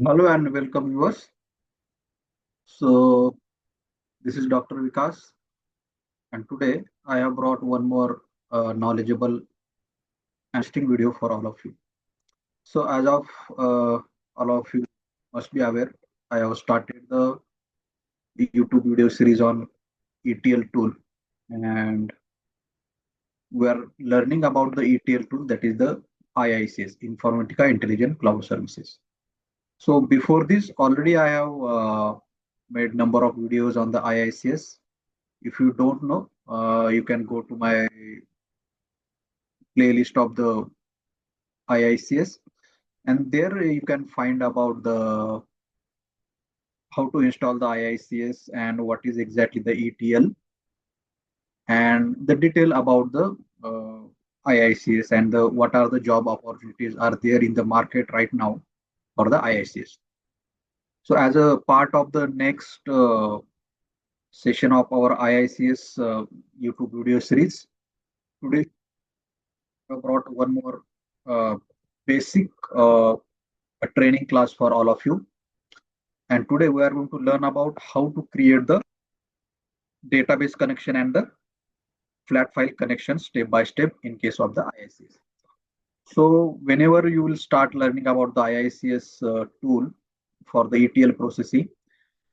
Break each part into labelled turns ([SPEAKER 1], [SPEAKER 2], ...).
[SPEAKER 1] Hello and welcome viewers. So this is Dr. Vikas, and today I have brought one more knowledgeable and interesting video for all of you. So as of all of you must be aware, I have started the YouTube video series on ETL tool, and we are learning about the ETL tool, that is the IICS Informatica Intelligent Cloud Services. So before this, already I have made number of videos on the IICS. If you don't know, you can go to my playlist of the IICS, and there you can find about the how to install the IICS and what is exactly the ETL and the detail about the uh, IICS and the what are the job opportunities are there in the market right now for the IICS. So as a part of the next session of our IICS YouTube video series, today I brought one more uh, basic a training class for all of you. And today we are going to learn about how to create the database connection and the flat file connection step by step in case of the IICS. So whenever you will start learning about the IICS tool for the ETL processing,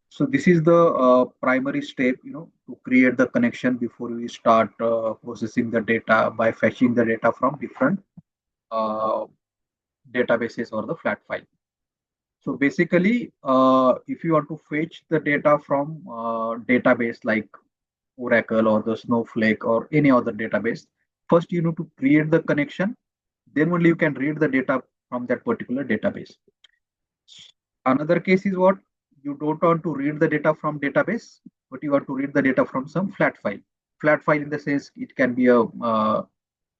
[SPEAKER 1] so this is the primary step, to create the connection before we start processing the data by fetching the data from different uh, databases or the flat file. So basically, if you want to fetch the data from database like Oracle or the Snowflake or any other database, first you need to create the connection. Then only you can read the data from that particular database. Another case is what you don't want to read the data from database, but you want to read the data from some flat file. Flat file in the sense it can be a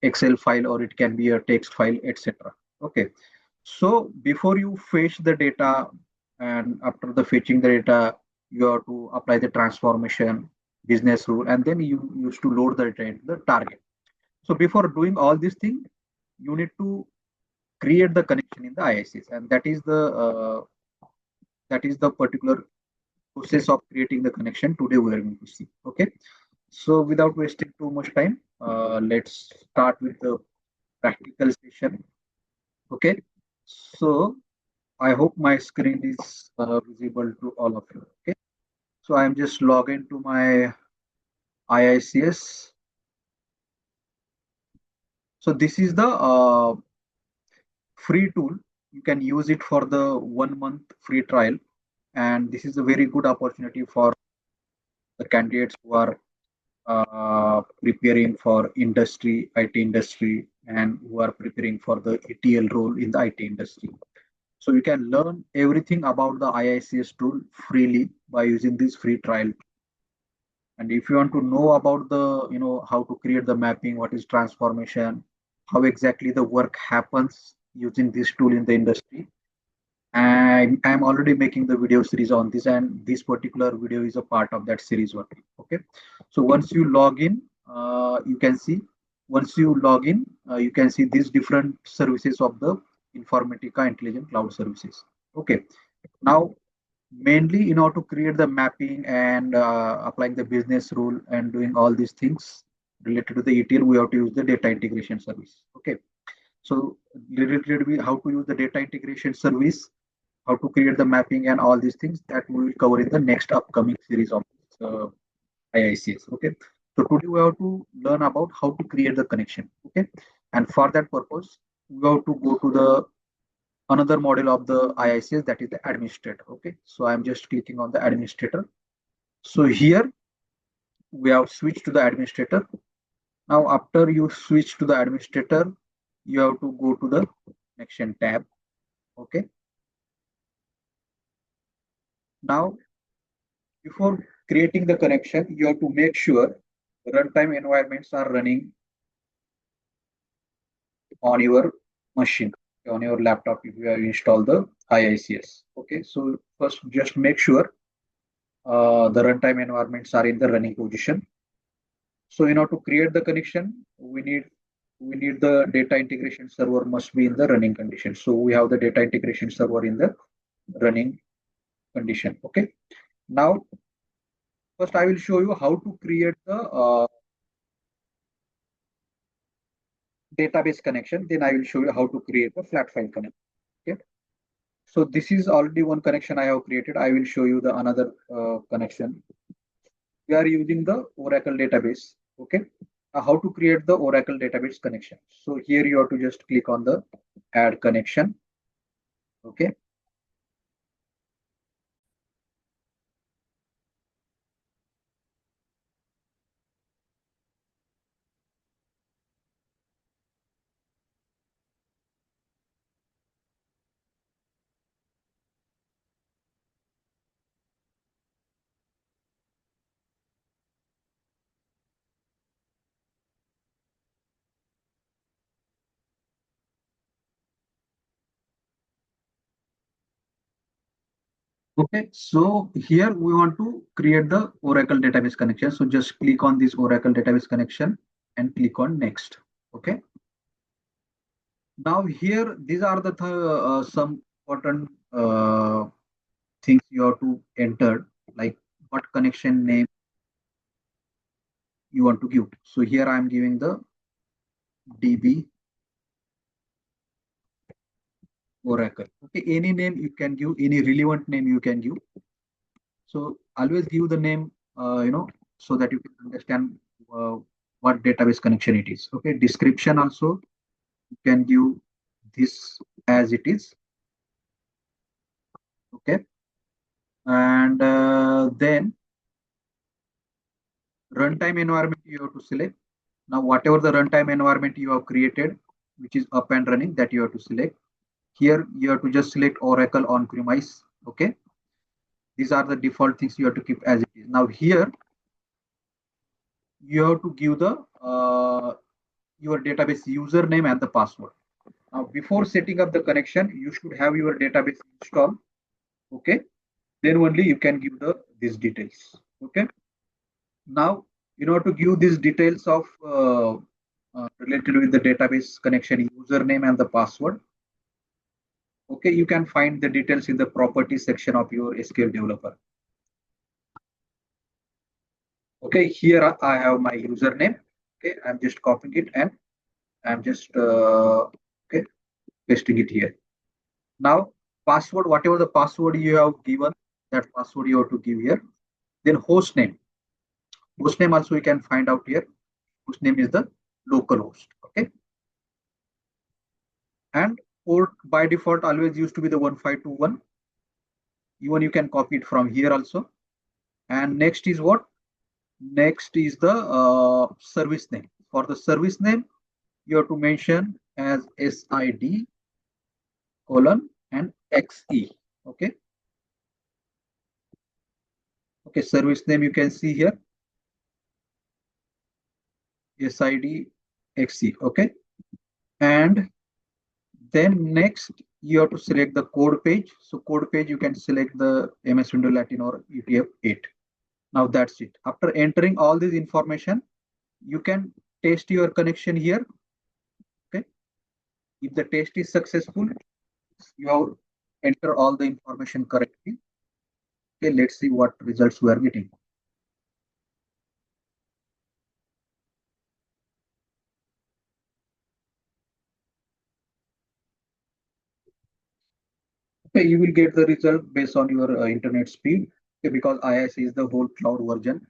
[SPEAKER 1] Excel file or it can be a text file, etc. Okay. So before you fetch the data and after the fetching the data, you have to apply the transformation business rule and then you used to load the data into the target. So before doing all these things, you need to create the connection in the IICS, and that is the particular process of creating the connection today we are going to see. Okay. So without wasting too much time, let's start with the practical session. Okay. So I hope my screen is visible to all of you. Okay. So I'm just logging to my IICS. So this is the free tool. You can use it for the 1 month free trial. And this is a very good opportunity for the candidates who are preparing for industry, IT industry, and who are preparing for the ETL role in the IT industry. So you can learn everything about the IICS tool freely by using this free trial. And if you want to know about the, how to create the mapping, what is transformation, how exactly the work happens using this tool in the industry, I'm already making the video series on this, and this particular video is a part of that series only. Okay, so once you log in, you can see. Once you log in, you can see these different services of the Informatica Intelligent Cloud Services. Okay, now mainly in order to create the mapping and applying the business rule and doing all these things related to the ETL, we have to use the data integration service. Okay, so related with how to use the data integration service, how to create the mapping and all these things that we will cover in the next upcoming series of IICS. Okay. So today we have to learn about how to create the connection. Okay. And for that purpose, we have to go to the another model of the IICS, that is the administrator. Okay. So I'm just clicking on the administrator. So here we have switched to the administrator. Now after you switch to the administrator, you have to go to the connection tab. Okay. Now before creating the connection, you have to make sure the runtime environments are running on your machine, on your laptop if you have installed the IICS. Okay, so first just make sure the runtime environments are in the running position. So in order to create the connection, we need the data integration server must be in the running condition. So we have the data integration server in the running condition. Okay. Now, first I will show you how to create the database connection. Then I will show you how to create the flat file connection. Okay. So this is already one connection I have created. I will show you the another connection. We are using the Oracle database. Okay. How to create the Oracle database connection. So here you have to just click on the add connection. Okay. Okay, so here we want to create the Oracle database connection. So just click on this Oracle database connection and click on next. Okay. Now here, these are the some important things you have to enter, like what connection name you want to give. So here I am giving the DB Oracle. Okay, any name you can give, any relevant name you can give. So always give the name, so that you can understand uh, what database connection it is. Okay, description also you can give this as it is. Okay, and then runtime environment you have to select. Now, whatever the runtime environment you have created, which is up and running, that you have to select. Here, you have to just select Oracle on-premise. Okay, these are the default things you have to keep as it is. Now, here you have to give the your database username and the password. Now, before setting up the connection, you should have your database installed. Okay, then only you can give the these details. Okay. Now, in order to give these details of related with the database connection username and the password, okay, you can find the details in the properties section of your SQL developer. Okay, here I have my username. Okay, I'm just copying it and I'm just okay pasting it here. Now, password, whatever the password you have given, that password you have to give here. Then host name. Host name also you can find out here. Host name is the local host. Okay. And port by default always used to be the 1521. Even you can copy it from here also. And next is what? Next is the service name. For the service name, you have to mention as SID colon and XE. Okay. Okay. Service name you can see here. SID XE. Okay. And then next you have to select the code page. So code page you can select the MS Windows Latin or UTF-8. Now that's it. After entering all this information, you can test your connection here. Okay. If the test is successful, you have enter all the information correctly. Okay, let's see what results we are getting. Okay, you will get the result based on your internet speed. Okay, because IIS is the whole cloud version.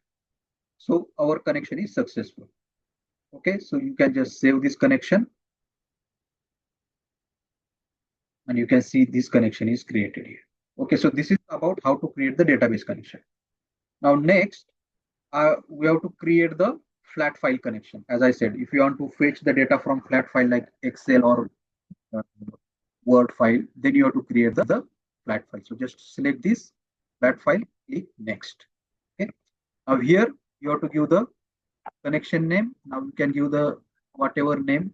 [SPEAKER 1] So our connection is successful. Okay, so you can just save this connection and you can see this connection is created here. Okay, so this is about how to create the database connection. Now next, we have to create the flat file connection. As I said, if you want to fetch the data from flat file like Excel or uh, Word file, then you have to create the flat file. So just select this flat file, click next. Okay. Now here you have to give the connection name. Now you can give the whatever name,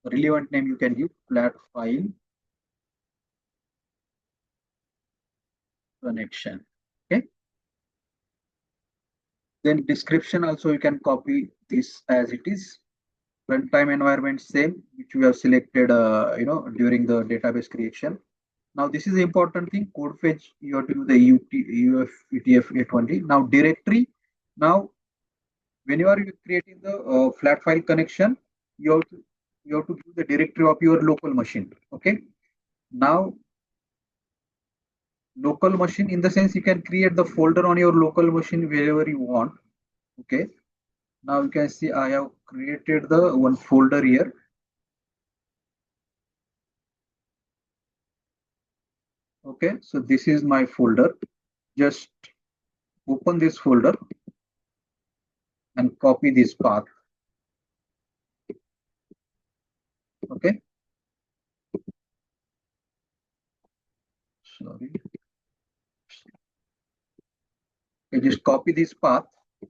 [SPEAKER 1] relevant name you can give, flat file connection. Okay. Then description also you can copy this as it is. Runtime environment same, which we have selected, during the database creation. Now this is the important thing. Code fetch, you have to use the UF 20. Now directory. Now when you are creating the flat file connection, you have to give the directory of your local machine. Okay. Now local machine, in the sense you can create the folder on your local machine wherever you want. Okay. Now you can see I have created the one folder here. Okay, so this is my folder. Just open this folder and copy this path. Okay. Sorry. You just copy this path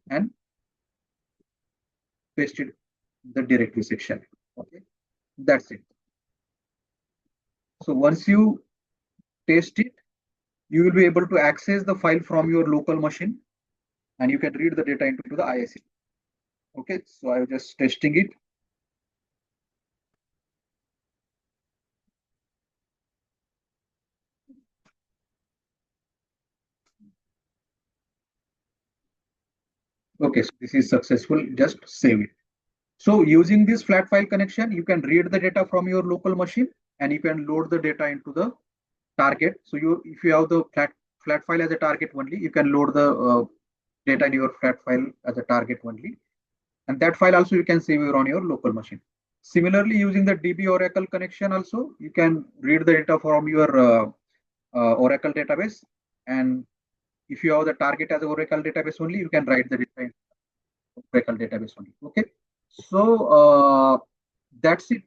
[SPEAKER 1] and paste it in the directory section. Okay. That's it. So once you paste it, you will be able to access the file from your local machine and you can read the data into the IICS. Okay, so I was just testing it. Okay, so this is successful. Just save it. So using this flat file connection, you can read the data from your local machine and you can load the data into the target. So if you have the flat file as a target only, you can load the data in your flat file as a target only. And that file also you can save on your local machine. Similarly, using the DB Oracle connection also, you can read the data from your Oracle database. And if you have the target as a Oracle database only, you can write the data in Oracle database only. Okay. So that's it,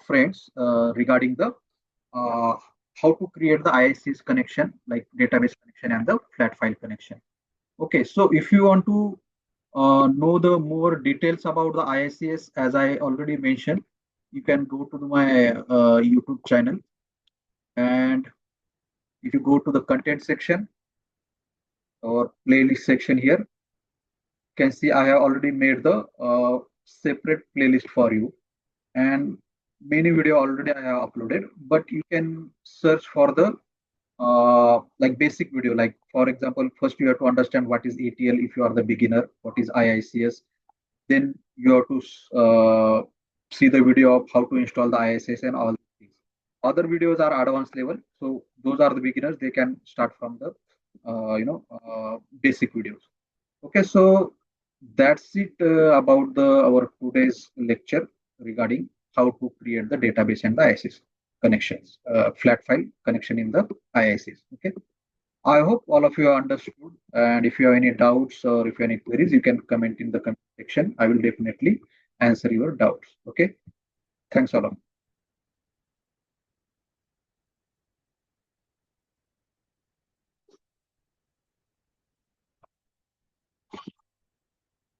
[SPEAKER 1] friends, regarding the how to create the IICS connection, like database connection and the flat file connection. Okay, so if you want to know the more details about the IICS, as I already mentioned, you can go to my YouTube channel, and if you go to the content section or playlist section here, you can see I have already made the separate playlist for you, and many video already I have uploaded. But you can search for the like basic video, like for example, first you have to understand what is ETL if you are the beginner, what is IICS, then you have to see the video of how to install the IICS and all things. Other videos are advanced level, so those are the beginners, they can start from the basic videos. Okay, so that's it about the our today's lecture regarding how to create the database and the IICS connections, flat file connection in the IICS. Okay, I hope all of you are understood. And if you have any doubts or if you have any queries, you can comment in the comment section. I will definitely answer your doubts. Okay, thanks all of you.